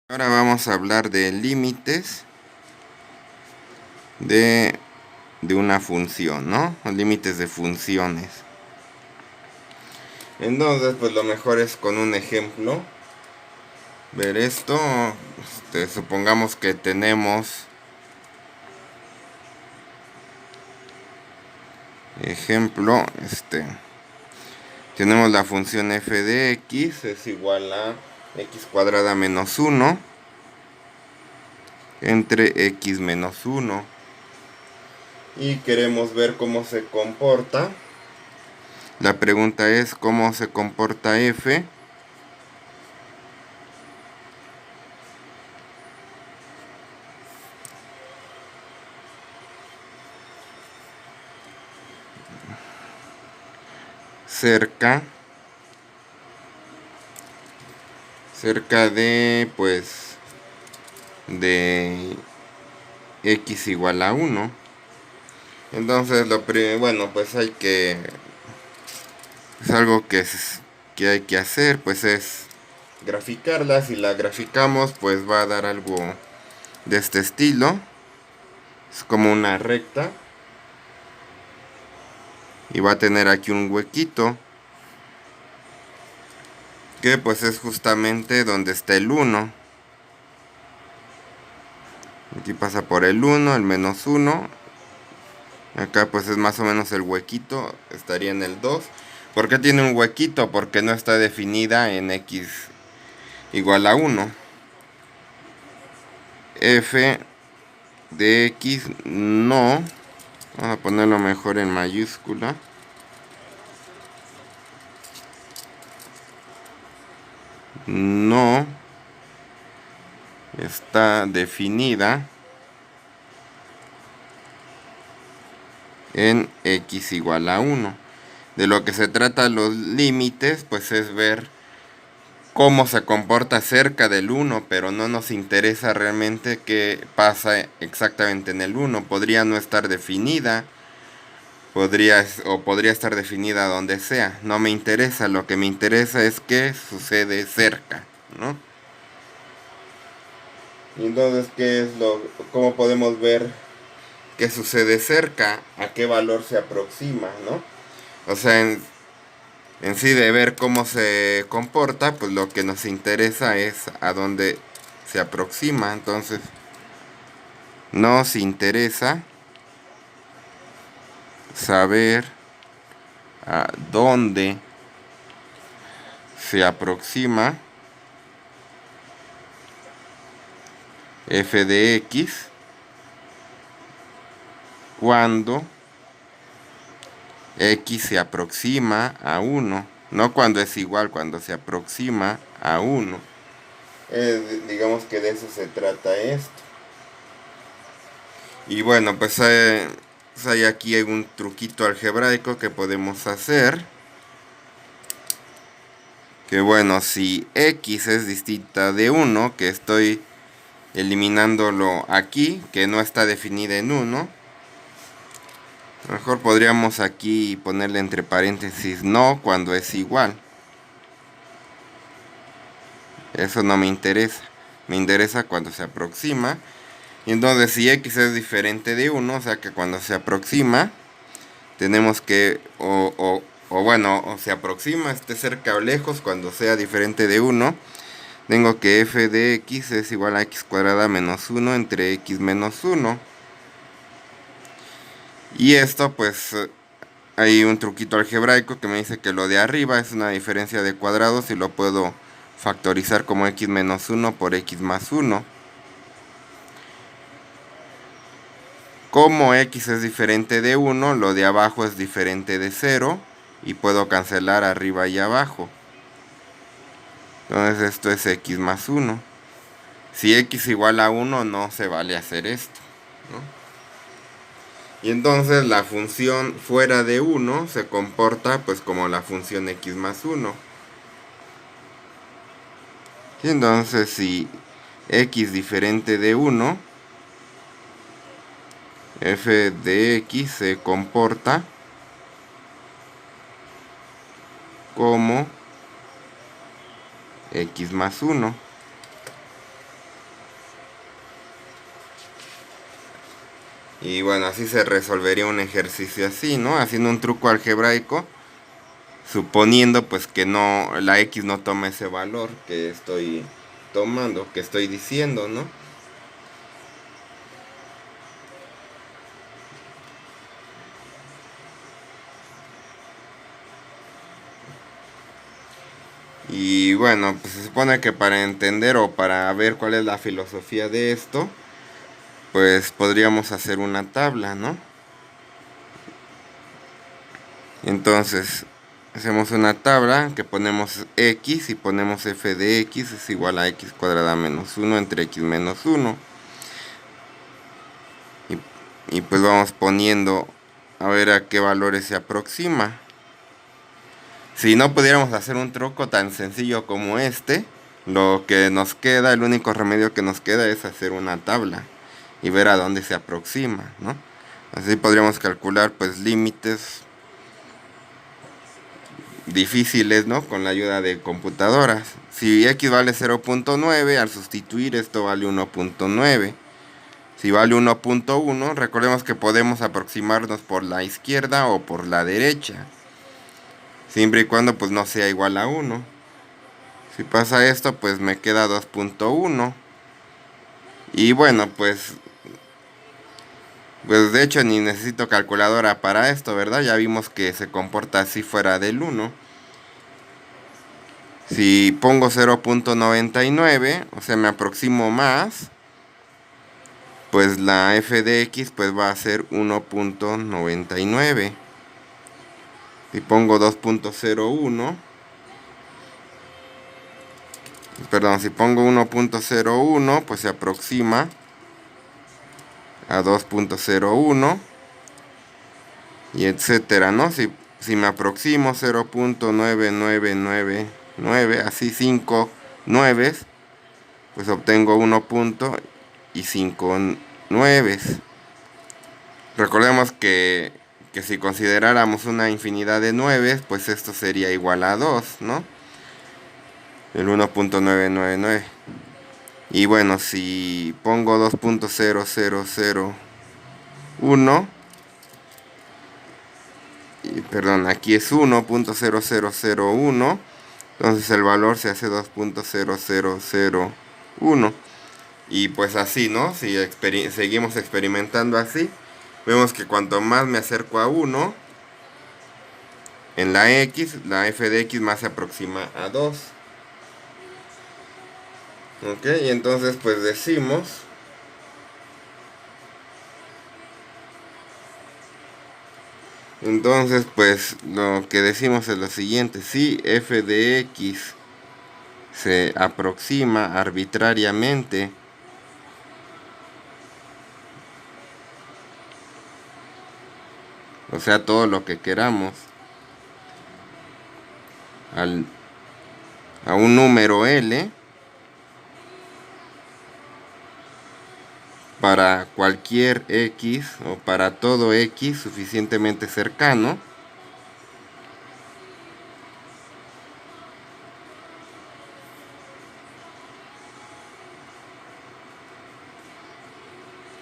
Ahora vamos a hablar de límites de una función, ¿no? Límites de funciones. Entonces, pues lo mejor es con un ejemplo ver esto. Supongamos que tenemos ejemplo, tenemos la función f de x es igual a x cuadrada menos 1 entre x menos 1. Y queremos ver cómo se comporta. La pregunta es cómo se comporta f cerca de, pues, de x igual a 1. Entonces, bueno, pues hay que, es algo que hay que hacer, pues es graficarla. Si la graficamos, pues va a dar algo de este estilo. Es como una recta. Y va a tener aquí un huequito, que pues es justamente donde está el 1. Aquí pasa por el 1, el menos 1. Acá pues es más o menos el huequito, estaría en el 2. ¿Por qué tiene un huequito? Porque no está definida en x igual a 1. F de x no. Vamos a ponerlo mejor en mayúscula. No está definida en x igual a 1. De lo que se trata los límites, pues es ver cómo se comporta cerca del 1, pero no nos interesa realmente qué pasa exactamente en el 1. Podría no estar definida, podría estar definida donde sea. No me interesa, lo que me interesa es qué sucede cerca, ¿no? Y entonces, cómo podemos ver qué sucede cerca, a qué valor se aproxima, ¿no? O sea, en sí, de ver cómo se comporta, pues lo que nos interesa es a dónde se aproxima. Entonces, nos interesa saber a dónde se aproxima f de x cuando x se aproxima a 1. No cuando es igual, cuando se aproxima a 1. Digamos que de eso se trata esto. Y bueno, pues aquí hay un truquito algebraico que podemos hacer. Que bueno, si x es distinta de 1, que estoy eliminándolo aquí, que no está definida en 1, mejor podríamos aquí ponerle entre paréntesis no cuando es igual. Eso no me interesa. Me interesa cuando se aproxima. Y entonces si x es diferente de 1, o sea que cuando se aproxima, tenemos que, o se aproxima, esté cerca o lejos, cuando sea diferente de 1, tengo que f de x es igual a x cuadrada menos 1 entre x menos 1. Y esto pues hay un truquito algebraico que me dice que lo de arriba es una diferencia de cuadrados y lo puedo factorizar como x menos 1 por x más 1. Como x es diferente de 1, lo de abajo es diferente de 0 y puedo cancelar arriba y abajo. Entonces esto es x más 1. Si x igual a 1 no se vale hacer esto, ¿no? Y entonces la función fuera de 1 se comporta pues como la función x más 1. Y entonces si x diferente de 1, f de x se comporta como x más 1. Y bueno, así se resolvería un ejercicio así, ¿no? Haciendo un truco algebraico, suponiendo pues que no, la x no toma ese valor que estoy tomando, que estoy diciendo, ¿no? Y bueno, pues se supone que para entender o para ver cuál es la filosofía de esto, pues podríamos hacer una tabla, ¿no? Entonces, hacemos una tabla que ponemos x y ponemos f de x es igual a x cuadrada menos 1 entre x menos 1. Y pues vamos poniendo a ver a qué valores se aproxima. Si no pudiéramos hacer un truco tan sencillo como este, lo que nos queda, el único remedio que nos queda es hacer una tabla y ver a dónde se aproxima, ¿no? Así podríamos calcular pues límites difíciles, ¿no? Con la ayuda de computadoras. Si x vale 0.9, al sustituir esto vale 1.9. Si vale 1.1, recordemos que podemos aproximarnos por la izquierda o por la derecha, siempre y cuando pues no sea igual a 1. Si pasa esto, pues me queda 2.1. Y bueno, pues de hecho ni necesito calculadora para esto, ¿verdad? Ya vimos que se comporta así fuera del 1. Si pongo 0.99, o sea, me aproximo más, pues la f de x pues va a ser 1.99. Si pongo 2.01, perdón, si pongo 1.01, pues se aproxima a 2.01 y etcétera, ¿no? Si me aproximo 0.9999, así 5 nueves, pues obtengo 1 punto y 5 nueves. Recordemos que si consideráramos una infinidad de nueves, pues esto sería igual a 2, ¿no? El 1.999. Y bueno, si pongo 2.0001, perdón, aquí es 1.0001, entonces el valor se hace 2.0001. Y pues así, ¿no? Si seguimos experimentando así, vemos que cuanto más me acerco a 1, en la x, la f de x más se aproxima a 2. Ok, y entonces pues decimos entonces pues lo que decimos es lo siguiente: si f de x se aproxima arbitrariamente o sea todo lo que queramos a un número L para cualquier X o para todo X suficientemente cercano,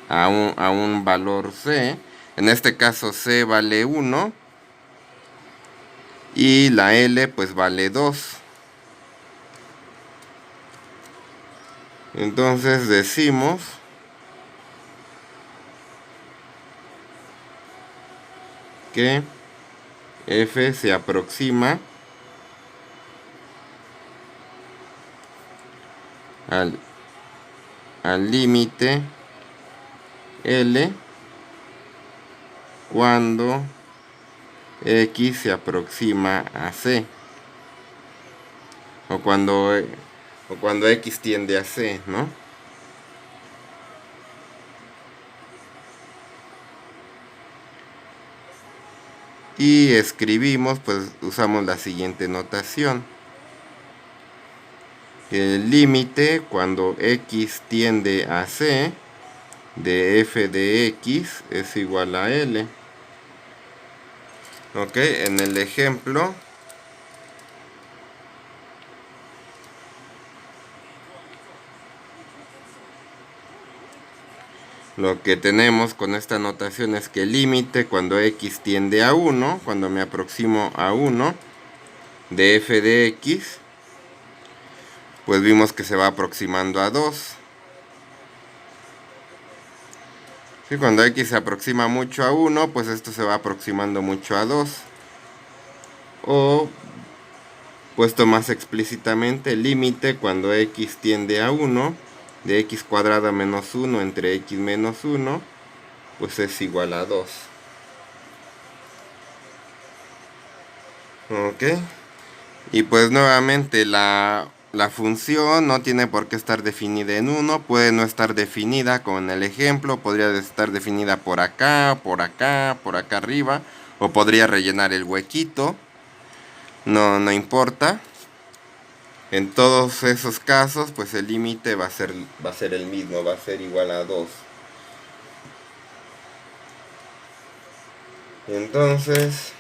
a un valor C. En este caso C vale 1 y la L pues vale 2. Entonces decimos que f se aproxima al límite L cuando x se aproxima a C o cuando x tiende a C, ¿no? Y escribimos, pues usamos la siguiente notación: que el límite cuando x tiende a C de f de x es igual a L. Ok, en el ejemplo Lo que tenemos con esta notación es que el límite cuando x tiende a 1, cuando me aproximo a 1, de f de x, pues vimos que se va aproximando a 2. Sí, cuando x se aproxima mucho a 1, pues esto se va aproximando mucho a 2. O, puesto más explícitamente, el límite cuando x tiende a 1, de x cuadrada menos 1 entre x menos 1, pues es igual a 2. Ok. Y pues nuevamente la función no tiene por qué estar definida en 1, puede no estar definida como en el ejemplo, podría estar definida por acá, por acá, por acá arriba, o podría rellenar el huequito, no importa. En todos esos casos, pues el límite va a ser el mismo, va a ser igual a 2. Entonces,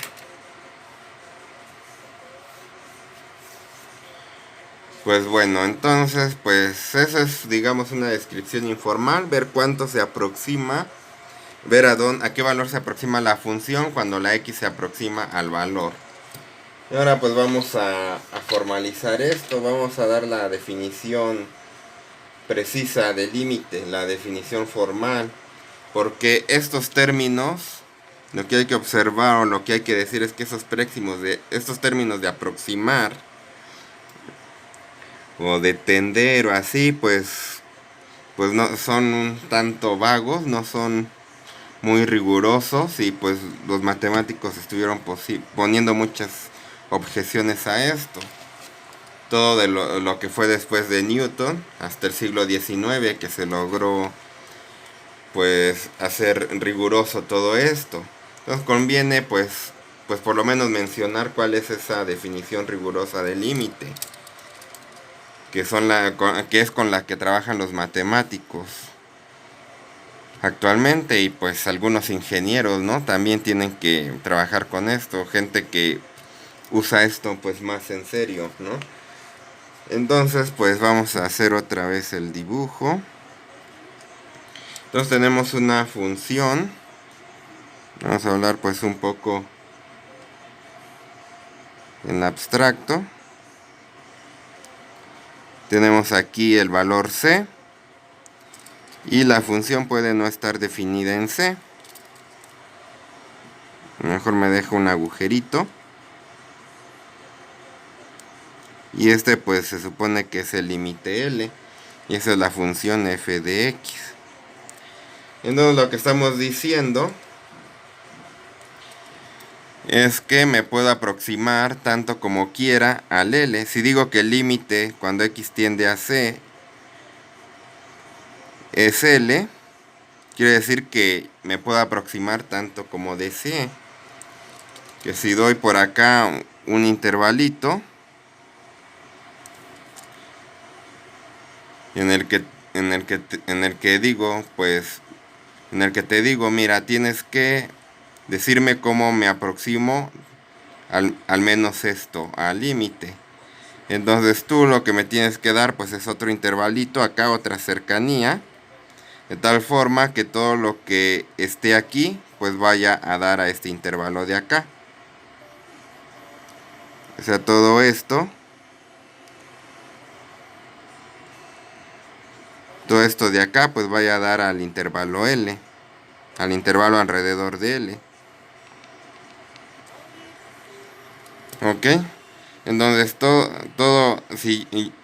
pues bueno, entonces, pues esa es, digamos, una descripción informal, ver cuánto se aproxima, ver a qué valor se aproxima la función cuando la x se aproxima al valor. Y ahora pues vamos a formalizar esto, vamos a dar la definición precisa del límite, la definición formal, porque estos términos, lo que hay que observar o lo que hay que decir es que estos términos de aproximar o de tender o así, pues no son un tanto vagos, no son muy rigurosos, y pues los matemáticos estuvieron poniendo muchas objeciones a esto. Todo de lo que fue después de Newton hasta el siglo XIX que se logró pues hacer riguroso todo esto. Entonces conviene pues por lo menos mencionar cuál es esa definición rigurosa del límite, que es con la que trabajan los matemáticos actualmente, y pues algunos ingenieros, ¿no? También tienen que trabajar con esto, gente que usa esto pues más en serio, ¿no? Entonces pues vamos a hacer otra vez el dibujo. Entonces tenemos una función. Vamos a hablar pues un poco en abstracto. Tenemos aquí el valor c, y la función puede no estar definida en c. Mejor me dejo un agujerito. Y este pues se supone que es el límite L, y esa es la función f de x. Entonces lo que estamos diciendo es que me puedo aproximar tanto como quiera al L. Si digo que el límite cuando x tiende a c es L, quiere decir que me puedo aproximar tanto como desee. Que si doy por acá un intervalito en el que digo, pues, en el que te digo, mira, tienes que decirme cómo me aproximo al menos esto, al límite. Entonces tú lo que me tienes que dar pues es otro intervalito, acá otra cercanía, de tal forma que todo lo que esté aquí pues vaya a dar a este intervalo de acá. O sea, todo esto de acá pues vaya a dar al intervalo L, al intervalo alrededor de L. ¿Ok? Entonces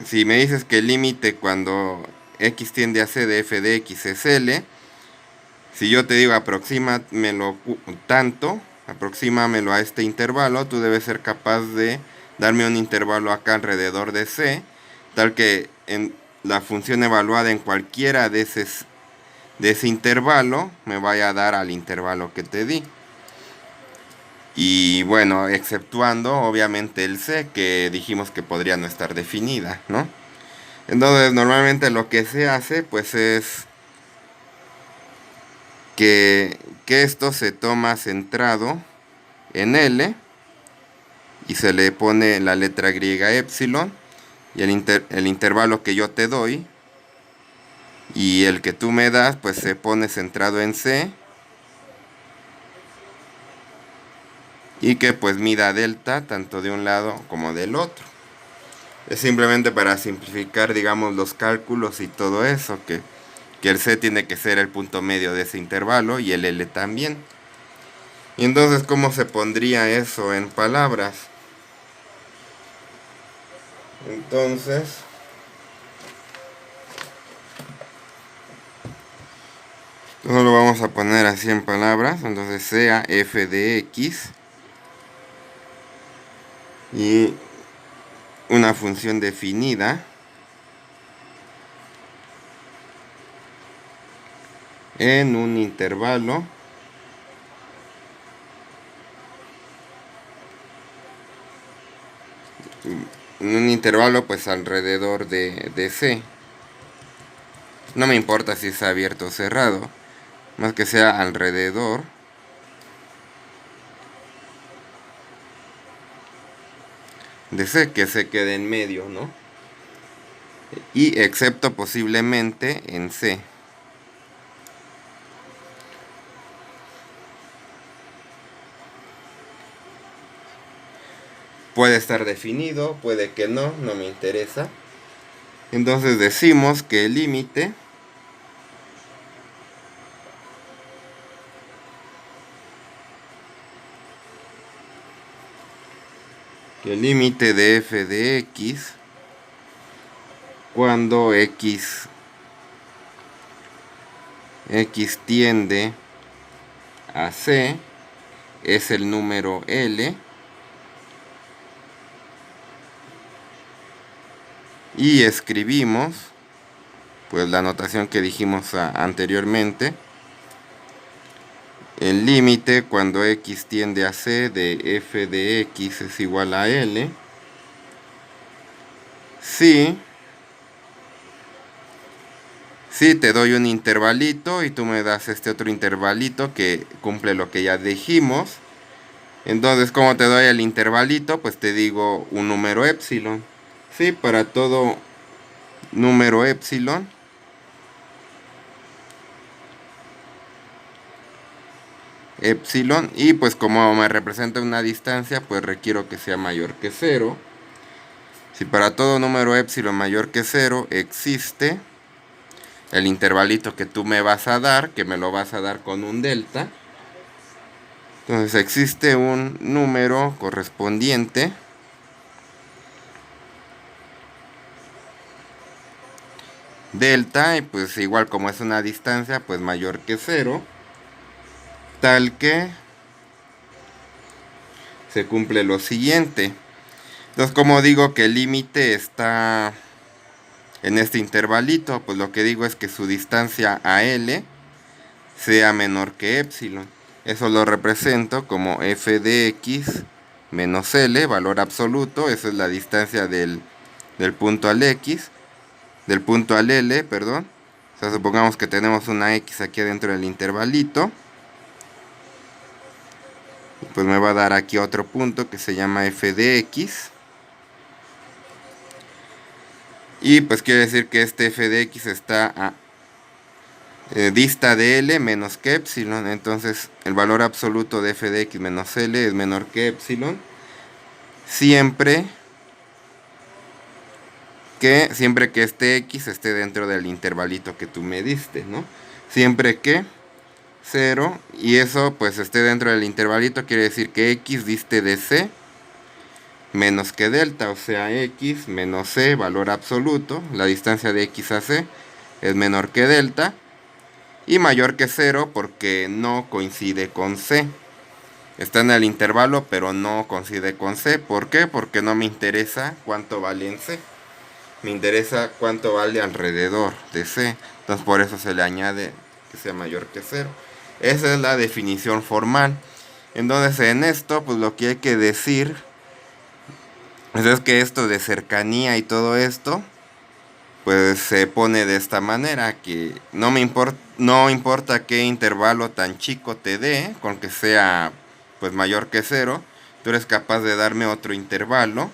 si me dices que el límite cuando x tiende a c de f de x es L, si yo te digo aproxímamelo aproxímamelo a este intervalo, tú debes ser capaz de darme un intervalo acá alrededor de c, tal que la función evaluada en cualquiera de ese intervalo me vaya a dar al intervalo que te di. Y bueno, exceptuando obviamente el c, que dijimos que podría no estar definida, ¿no? Entonces normalmente lo que se hace pues es que esto se toma centrado en L y se le pone la letra griega epsilon, y el intervalo que yo te doy y el que tú me das pues se pone centrado en C y que pues mida delta tanto de un lado como del otro. Es simplemente para simplificar, digamos, los cálculos y todo eso, que el C tiene que ser el punto medio de ese intervalo y el L también. Y entonces, ¿cómo se pondría eso en palabras? Entonces, no lo vamos a poner así en palabras. Entonces sea f de x y una función definida en un intervalo pues alrededor de C. No me importa si es abierto o cerrado, más que sea alrededor de C, que se quede en medio, ¿no? Y excepto posiblemente en C. Puede estar definido, puede que no, no me interesa. Entonces decimos que el límite de f de x cuando x tiende a C es el número L y escribimos pues la notación que dijimos anteriormente. El límite cuando x tiende a C de f de x es igual a L si te doy un intervalito y tú me das este otro intervalito que cumple lo que ya dijimos. Entonces, como te doy el intervalito, pues te digo un número epsilon. Sí, para todo número epsilon y pues como me representa una distancia, pues requiero que sea mayor que 0. Si para todo número epsilon mayor que 0 existe el intervalito que tú me vas a dar, que me lo vas a dar con un delta, entonces existe un número correspondiente delta, y pues igual como es una distancia pues mayor que 0, tal que se cumple lo siguiente. Entonces, como digo que el límite está en este intervalito, pues lo que digo es que su distancia a L sea menor que epsilon. Eso lo represento como f de x menos L, valor absoluto. Esa es la distancia del punto al x, del punto al L, perdón. O sea, supongamos que tenemos una x aquí adentro del intervalito. Pues me va a dar aquí otro punto que se llama f de x. Y pues quiere decir que este f de x está dista de L menos que epsilon. Entonces el valor absoluto de f de x menos L es menor que epsilon. Siempre que este x esté dentro del intervalito que tú me diste, ¿no? Siempre que 0 y eso pues esté dentro del intervalito, quiere decir que x diste de C menos que delta, o sea x menos C, valor absoluto, la distancia de x a C es menor que delta y mayor que 0 porque no coincide con C. Está en el intervalo pero no coincide con C. ¿Por qué? Porque no me interesa cuánto vale en C. Me interesa cuánto vale alrededor de C. Entonces por eso se le añade que sea mayor que 0. Esa es la definición formal. Entonces en esto pues lo que hay que decir es que esto de cercanía y todo esto pues se pone de esta manera, que no importa qué intervalo tan chico te dé, con que sea pues mayor que 0, tú eres capaz de darme otro intervalo,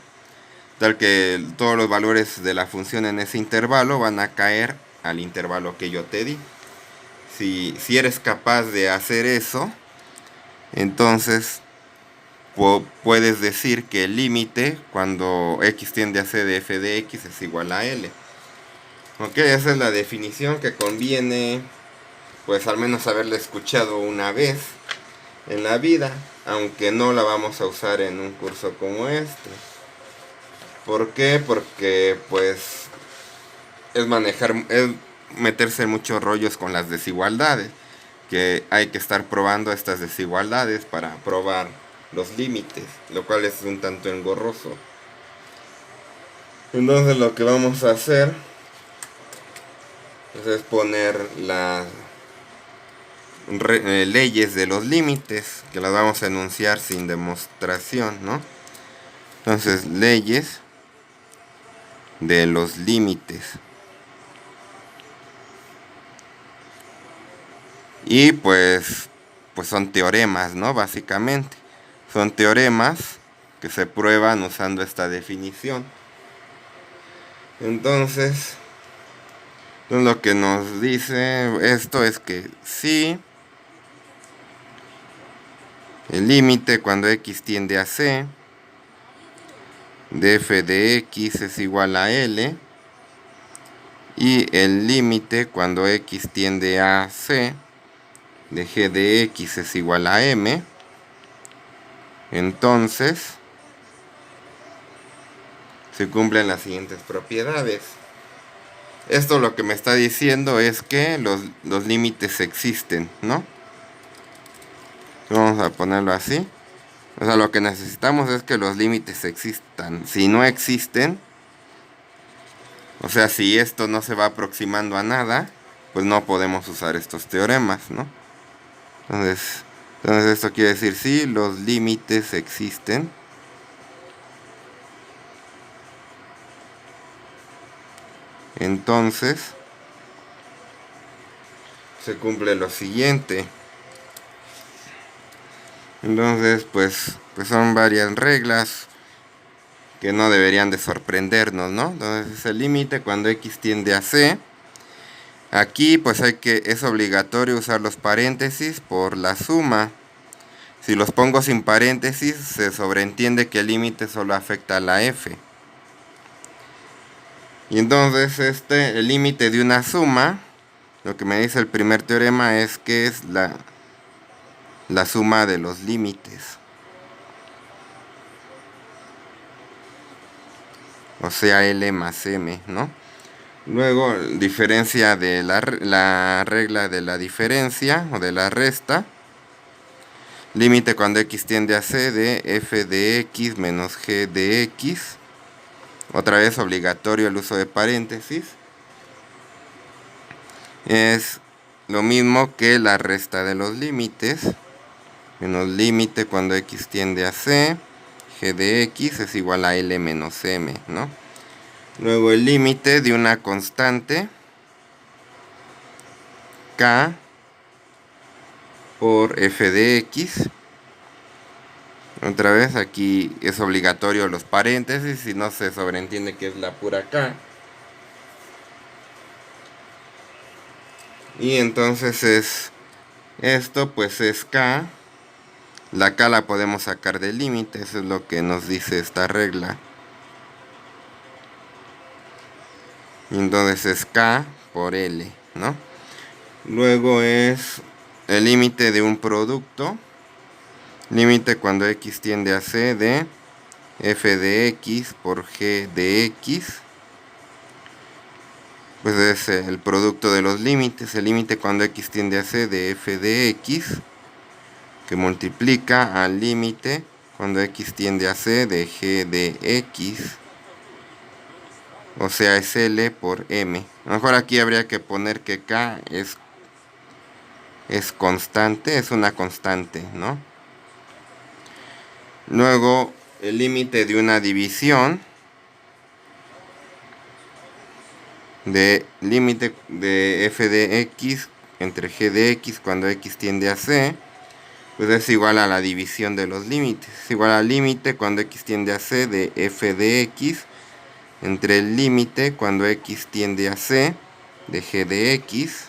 tal que todos los valores de la función en ese intervalo van a caer al intervalo que yo te di. Si eres capaz de hacer eso, entonces puedes decir que el límite cuando x tiende a c de f de x es igual a L. Ok, esa es la definición que conviene, pues al menos haberla escuchado una vez en la vida, aunque no la vamos a usar en un curso como este. ¿Por qué? Porque pues es meterse en muchos rollos con las desigualdades, que hay que estar probando estas desigualdades para probar los límites, lo cual es un tanto engorroso. Entonces lo que vamos a hacer es poner las leyes de los límites, que las vamos a enunciar sin demostración, ¿no? Entonces, leyes de los límites. Y pues son teoremas, ¿no? Básicamente. Son teoremas que se prueban usando esta definición. Entonces lo que nos dice esto es que si el límite cuando x tiende a c de f de x es igual a L, y el límite cuando x tiende a c de g de x es igual a m, entonces se cumplen las siguientes propiedades. Esto lo que me está diciendo es que los límites existen, ¿no? Vamos a ponerlo así. O sea, lo que necesitamos es que los límites existan. Si no existen, o sea, si esto no se va aproximando a nada, pues no podemos usar estos teoremas, ¿no? Entonces esto quiere decir si los límites existen, entonces se cumple lo siguiente. Entonces pues son varias reglas que no deberían de sorprendernos, ¿no? Entonces el límite cuando x tiende a c. Aquí pues es obligatorio usar los paréntesis por la suma. Si los pongo sin paréntesis, se sobreentiende que el límite solo afecta a la f. Y entonces el límite de una suma, lo que me dice el primer teorema es que es la suma de los límites. O sea, L más M, ¿no? Luego, diferencia de la regla de la diferencia o de la resta. Límite cuando x tiende a c de f de x menos g de x. Otra vez obligatorio el uso de paréntesis. Es lo mismo que la resta de los límites. Menos límite cuando x tiende a c, g de x es igual a L menos M, ¿no? Luego el límite de una constante k por f de x. Otra vez aquí es obligatorio los paréntesis, si no se sobreentiende que es la pura k. Y entonces esto pues es k. La k la podemos sacar del límite, eso es lo que nos dice esta regla. Y entonces es k por L, ¿no? Luego es el límite de un producto. Límite cuando x tiende a c de f de x por g de x. Pues es el producto de los límites. El límite cuando x tiende a c de f de x, que multiplica al límite cuando x tiende a c de g de x. O sea, es L por M. A lo mejor aquí habría que poner que K es constante, es una constante, ¿no? Luego, el límite de una división. De límite de f de x entre g de x cuando x tiende a c. Pues es igual a la división de los límites. Es igual al límite cuando x tiende a c de f de x entre el límite cuando x tiende a c de g de x,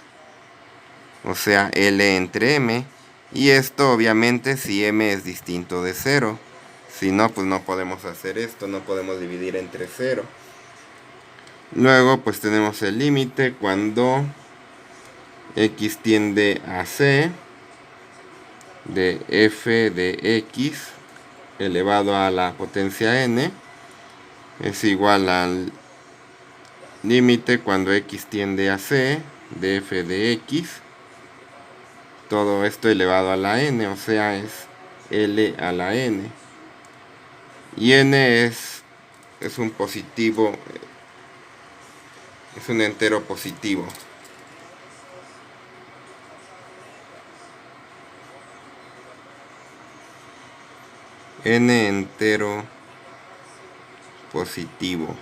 o sea, L entre m, y esto obviamente si m es distinto de 0. Si no, pues no podemos hacer esto, no podemos dividir entre 0. Luego, pues tenemos el límite cuando x tiende a c de f de x elevado a la potencia n es igual al límite cuando x tiende a c de f de x, todo esto elevado a la n, o sea, es L a la n. Y n es un positivo, es un entero positivo. N entero positivo.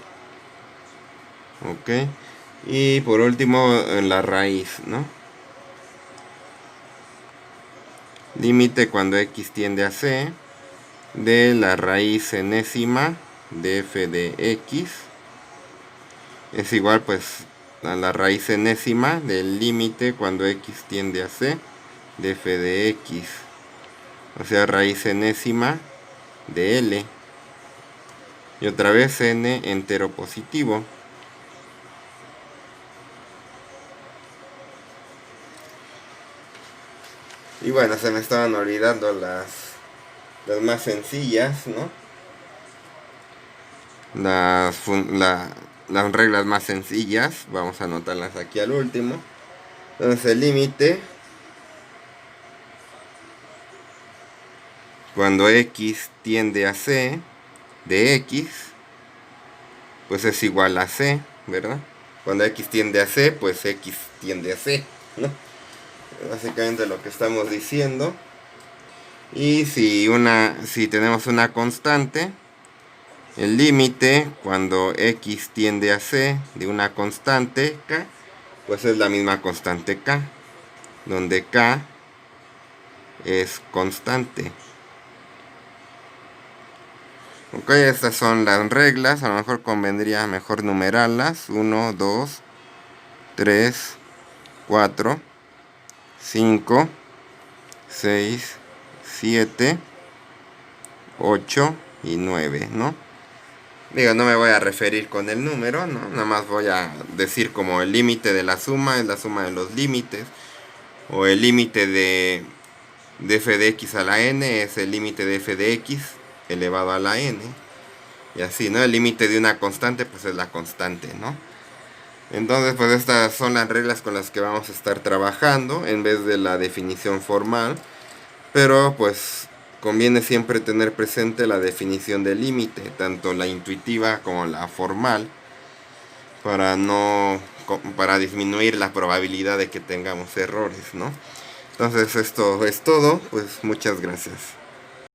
Ok. Y por último, la raíz, ¿no? Límite cuando x tiende a c de la raíz enésima de f de x es igual pues a la raíz enésima del límite cuando x tiende a c de f de x, o sea, raíz enésima de L, y otra vez n entero positivo. Y bueno, se me estaban olvidando las más sencillas, ¿no? Las reglas más sencillas, vamos a anotarlas aquí al último. Entonces el límite cuando x tiende a c de x, pues es igual a c, ¿verdad? Cuando x tiende a c, pues x tiende a c, ¿no? Básicamente lo que estamos diciendo. Y si tenemos una constante, el límite cuando x tiende a c de una constante k, pues es la misma constante k, donde k es constante. Ok, estas son las reglas. A lo mejor convendría mejor numerarlas. 1, 2, 3, 4, 5, 6, 7, 8 y 9, ¿no? Digo, no me voy a referir con el número, ¿no? Nada más voy a decir como el límite de la suma es la suma de los límites. O el límite de f de x a la n es el límite de f de x elevado a la n. Y así, ¿no? El límite de una constante pues es la constante, ¿no? Entonces, pues estas son las reglas con las que vamos a estar trabajando en vez de la definición formal. Pero pues conviene siempre tener presente la definición del límite, tanto la intuitiva como la formal, para disminuir la probabilidad de que tengamos errores, ¿no? Entonces esto es todo, pues muchas gracias.